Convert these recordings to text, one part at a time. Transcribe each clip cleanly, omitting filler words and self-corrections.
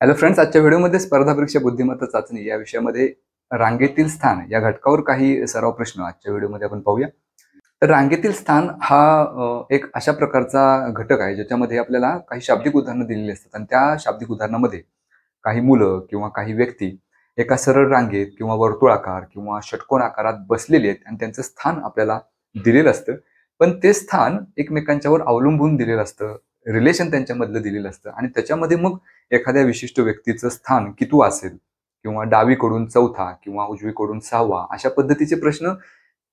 Hello friends, आजच्या व्हिडिओमध्ये स्पर्धा परीक्षा बुद्धिमत्ता चाचणी या विषयामध्ये रांगेतील स्थान या घटकावर काही सराव प्रश्न आजच्या व्हिडिओमध्ये आपण पाहूया. तर रांगेतील स्थान हा एक अशा प्रकारचा घटक आहे ज्याच्यामध्ये आपल्याला काही शाब्दिक उदाहरणं दिलेली असतात आणि त्या शाब्दिक उदाहरणामध्ये काही मुलं किंवा काही व्यक्ती एका सरळ रांगेत किंवा वर्तुळाकार किंवा षटकोन आकारात बसलेले आहेत आणि त्यांचं स्थान आपल्याला दिलेलं असतं. पण ते स्थान एकमेकांच्यावर अवलंबून दिलेलं असतं, रिलेशन त्यांच्यामधलं दिलेलं असतं आणि त्याच्यामध्ये मग एखाद्या विशिष्ट व्यक्तीचं स्थान कितवं असेल किंवा डावीकडून चौथा किंवा उजवीकडून सहावा अशा पद्धतीचे प्रश्न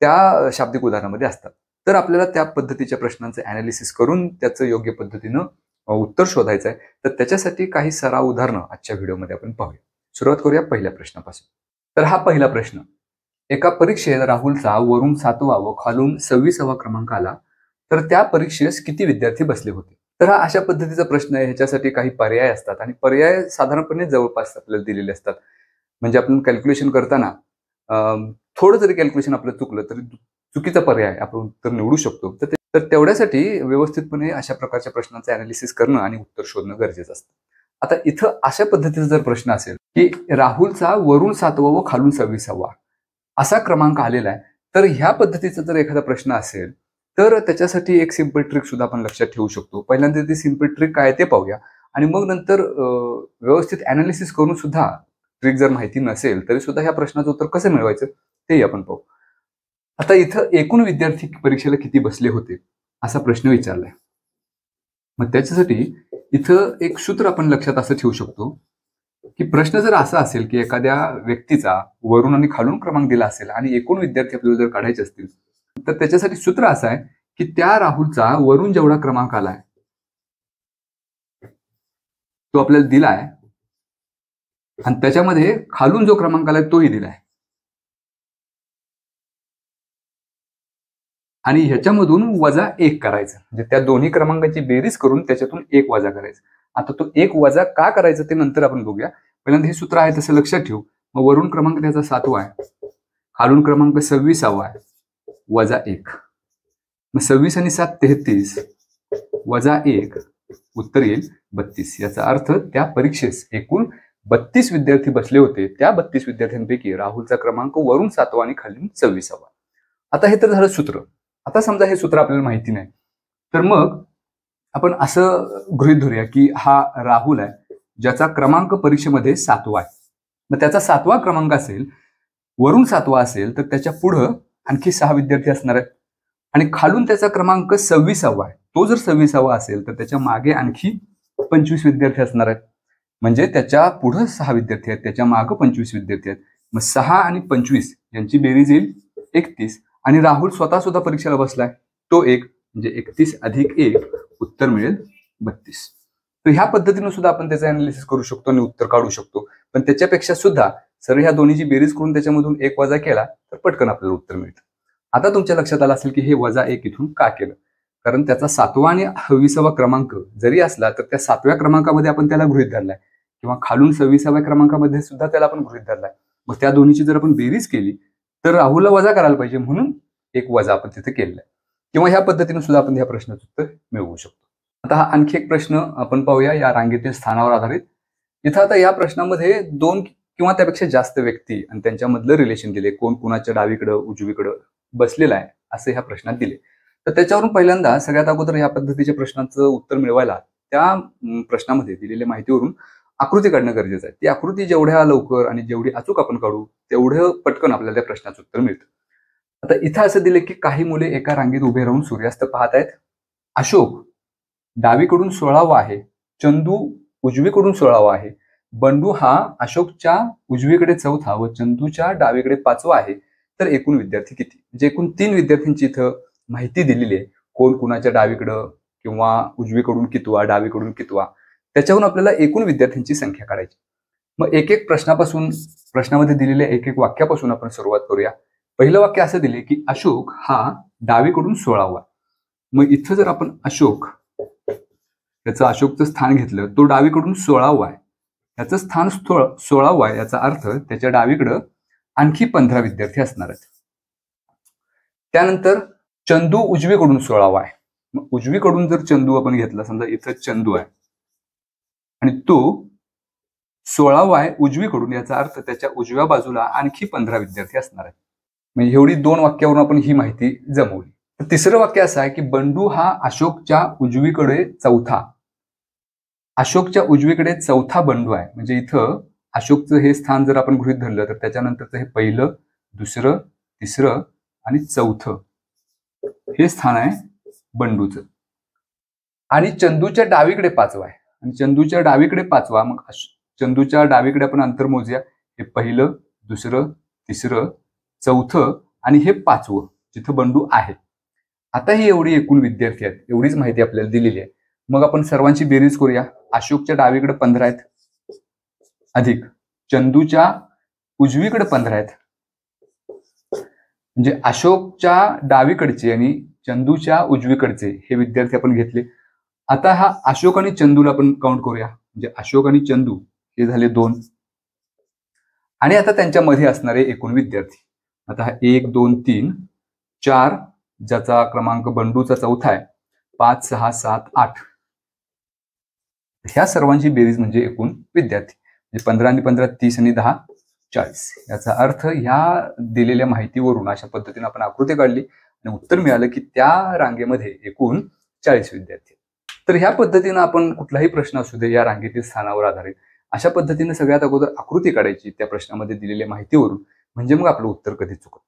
त्या शाब्दिक उदाहरणामध्ये असतात. तर आपल्याला त्या पद्धतीच्या प्रश्नांचं अनालिसिस करून त्याचं योग्य पद्धतीनं उत्तर शोधायचं आहे. तर त्याच्यासाठी काही सराव उदाहरणं आजच्या व्हिडिओमध्ये आपण पाहूया. सुरुवात करूया पहिल्या प्रश्नापासून. तर हा पहिला प्रश्न. एका परीक्षेत राहुलचा वरून 7वा व खालून 26वा क्रमांक आला, तर त्या परीक्षेस किती विद्यार्थी बसले होते? तर हा अशा पद्धतीचा प्रश्न आहे. ह्याच्यासाठी काही पर्याय असतात आणि पर्याय साधारणपणे जवळपास आपल्याला दिलेले असतात. म्हणजे आपण कॅल्क्युलेशन करताना थोडं जरी कॅल्क्युलेशन आपलं चुकलं तरी चुकीचा पर्याय आपण उत्तर निवडू शकतो. तर तेवढ्यासाठी व्यवस्थितपणे अशा प्रकारच्या प्रश्नांचं अनालिसिस करणं आणि उत्तर शोधणं गरजेचं असतं. आता इथं अशा पद्धतीचा जर प्रश्न असेल की राहुलचा वरून 7वा व खालून 26वा असा क्रमांक आलेला आहे, तर ह्या पद्धतीचा जर एखादा प्रश्न असेल तर त्याच्यासाठी एक सिंपल ट्रिक सुद्धा आपण लक्षात ठेवू शकतो. पहिल्यांदा ती सिंपल ट्रिक काय ते पाहूया आणि मग नंतर व्यवस्थित अनालिसिस करून सुद्धा ट्रिक जर माहिती नसेल तरी सुद्धा ह्या प्रश्नाचं उत्तर कसं मिळवायचं तेही आपण पाहू. आता इथं एकूण विद्यार्थी परीक्षेला किती बसले होते असा प्रश्न विचारलाय. मग त्याच्यासाठी इथं एक सूत्र आपण लक्षात असं ठेवू शकतो की प्रश्न जर असा असेल की एखाद्या व्यक्तीचा वरून आणि खालून क्रमांक दिला असेल आणि एकूण विद्यार्थी आपल्याला जर काढायचे असतील तर त्याच्यासाठी सूत्र असं आहे की त्या राहुलचा वरून जेवढा क्रमांक आलाय तो आपल्याला दिलाय आणि त्याच्यामध्ये खालून जो क्रमांक आलाय तोही दिलाय आणि ह्याच्यामधून वजा 1 करायचं. म्हणजे त्या दोन्ही क्रमांकांची बेरीज करून त्याच्यातून 1 वजा करायचं. आता तो 1 वजा का करायचं ते नंतर आपण बघूया. पहिल्यांदा हे सूत्र आहे तसं लक्षात ठेवू. मग वरून क्रमांक त्याचा 7वा आहे, खालून क्रमांक 26वा आहे, वजा 1. मग 26 आणि 7 33 वजा 1 उत्तर येईल 32. याचा अर्थ त्या परीक्षेस एकूण 32 विद्यार्थी बसले होते. त्या 32 विद्यार्थ्यांपैकी राहुलचा क्रमांक वरून 7वा आणि खालून 26वा. आता हे तर झालं सूत्र. आता समजा हे सूत्र आपल्याला माहिती नाही तर मग आपण असं गृहीत धरूया की हा राहुल आहे ज्याचा क्रमांक परीक्षेमध्ये 7वा आहे. मग त्याचा 7वा क्रमांक असेल, वरून 7वा असेल तर त्याच्या पुढं आणखी 6 विद्यार्थी असणार आहेत आणि खालून त्याचा क्रमांक 26वा आहे. तो जर 26वा असेल तर त्याच्या मागे आणखी 25 विद्यार्थी असणार आहेत. म्हणजे त्याच्या पुढं 6 विद्यार्थी आहेत, त्याच्या मागे 25 विद्यार्थी आहेत. मग 6 आणि 25 यांची बेरीज येईल 31 आणि राहुल स्वतः सुद्धा परीक्षेला बसलाय तो 1 म्हणजे 31 अधिक 1 उत्तर मिळेल 32. तर ह्या पद्धतीने सुद्धा आपण त्याचं अनालिसिस करू शकतो आणि उत्तर काढू शकतो. पण त्याच्यापेक्षा सुद्धा सर ह्या दोन्हीची बेरीज करून त्याच्यामधून 1 वजा केला तर पटकन आपल्याला उत्तर मिळतं. आता तुमच्या लक्षात आलं असेल की हे वजा 1 इथून का केलं, कारण त्याचा 7वा आणि 26वा क्रमांक जरी असला तर त्या 7व्या क्रमांकामध्ये आपण त्याला गृहीत धरलाय किंवा खालून 26व्या क्रमांकामध्ये सुद्धा त्याला आपण गृहीत धरलाय. मग त्या दोन्हीची जर आपण बेरीज केली तर राहुलला वजा करायला पाहिजे म्हणून 1 वजा आपण तिथे केलेला आहे. किंवा ह्या पद्धतीने सुद्धा आपण ह्या प्रश्नाचं उत्तर मिळवू शकतो. आता हा आणखी एक प्रश्न आपण पाहूया या रांगेतील स्थानावर आधारित. इथं आता या प्रश्नामध्ये 2 किंवा त्यापेक्षा जास्त व्यक्ती आणि त्यांच्यामधलं रिलेशन दिले, कोण कुणाच्या डावीकडं उजवीकडं बसलेला आहे असे ह्या प्रश्नात दिले. तर त्याच्यावरून पहिल्यांदा सगळ्यात अगोदर या पद्धतीच्या प्रश्नाचं उत्तर मिळवायला त्या प्रश्नामध्ये दिलेल्या माहितीवरून आकृती काढणं गरजेचं आहे. ती आकृती जेवढ्या लवकर आणि जेवढी अचूक आपण काढू तेवढं पटकन आपल्याला त्या प्रश्नाचं उत्तर मिळतं. आता इथं असं दिलं की काही मुले एका रांगेत उभे राहून सूर्यास्त पाहत आहेत. अशोक डावीकडून 16वा आहे, चंदू उजवीकडून 16वा आहे, बंडू हा अशोकच्या उजवीकडे 4था व चंदूच्या डावीकडे 5वा आहे. तर एकूण विद्यार्थी किती? म्हणजे एकूण 3 विद्यार्थ्यांची इथं माहिती दिलेली आहे. कोण कुणाच्या डावीकडं किंवा उजवीकडून कितवा, डावीकडून कितवा, त्याच्यावरून आपल्याला एकूण विद्यार्थ्यांची संख्या काढायची. मग एक एक प्रश्नामध्ये दिलेल्या एक एक वाक्यापासून आपण सुरुवात करूया. पहिलं वाक्य असं दिले की अशोक हा डावीकडून 16वा. मग इथं जर आपण अशोक त्याचं अशोकचं स्थान घेतलं तो डावीकडून 16वा आहे, त्याचं स्थान 16वा आहे, याचा अर्थ त्याच्या डावीकडं आणखी 15 विद्यार्थी असणार आहेत. त्यानंतर चंदू उजवीकडून 16वा आहे. मग उजवीकडून जर चंदू आपण घेतला, समजा इथं चंदू आहे आणि तो 16 आहे उजवीकडून, याचा अर्थ त्याच्या उजव्या बाजूला आणखी 15 विद्यार्थी असणार आहेत. म्हणजे एवढी 2 वाक्यावरून आपण ही माहिती जमवली. तर तिसरं वाक्य असं आहे की बंडू हा अशोकच्या उजवीकडे चौथा बंडू आहे. म्हणजे इथं अशोकचं हे स्थान जर आपण गृहीत धरलं तर त्याच्यानंतरचं हे पहिलं, दुसरं, तिसरं आणि चौथं हे स्थान आहे बंडूचं. आणि चंदूच्या डावीकडे 5वा आहे. आणि चंदूच्या डावीकडे 5वा, मग चंदूच्या डावीकडे आपण अंतर मोजूया. हे पहिलं, दुसरं, तिसरं, चौथं आणि हे 5वं जिथं बंडू आहे. आता ही एवढी एकूण विद्यार्थी आहेत, एवढीच माहिती आपल्याला दिलेली आहे. मग आपण सर्वांची बेरीज करूया. अशोकच्या डावीकडे 15 आहेत, अधिक चंदूच्या उजवीकडे 15 आहेत. म्हणजे अशोकच्या डावीकडचे आणि चंदूच्या उजवीकडचे हे विद्यार्थी आपण घेतले. आता हा अशोक आणि चंदूला आपण काउंट करूया. म्हणजे अशोक आणि चंदू हे झाले 2. आणि आता त्यांच्यामध्ये असणारे एकूण विद्यार्थी, आता हा 1 2 3 4, ज्याचा क्रमांक बंडूचा चौथा आहे, 5 6 7 8, ह्या सर्वांची बेरीज म्हणजे एकूण विद्यार्थी. म्हणजे 15 आणि 15 30 आणि 10 40. याचा अर्थ ह्या दिलेल्या माहितीवरून अशा पद्धतीने आपण आकृती काढली आणि उत्तर मिळालं की त्या रांगेमध्ये एकूण 40 विद्यार्थी. तर ह्या पद्धतीनं आपण कुठलाही प्रश्न असू दे या रांगेतील स्थानावर आधारित अशा पद्धतीने सगळ्यात अगोदर आकृती काढायची त्या प्रश्नामध्ये दिलेल्या माहितीवरून, म्हणजे मग आपलं उत्तर कधी चुकत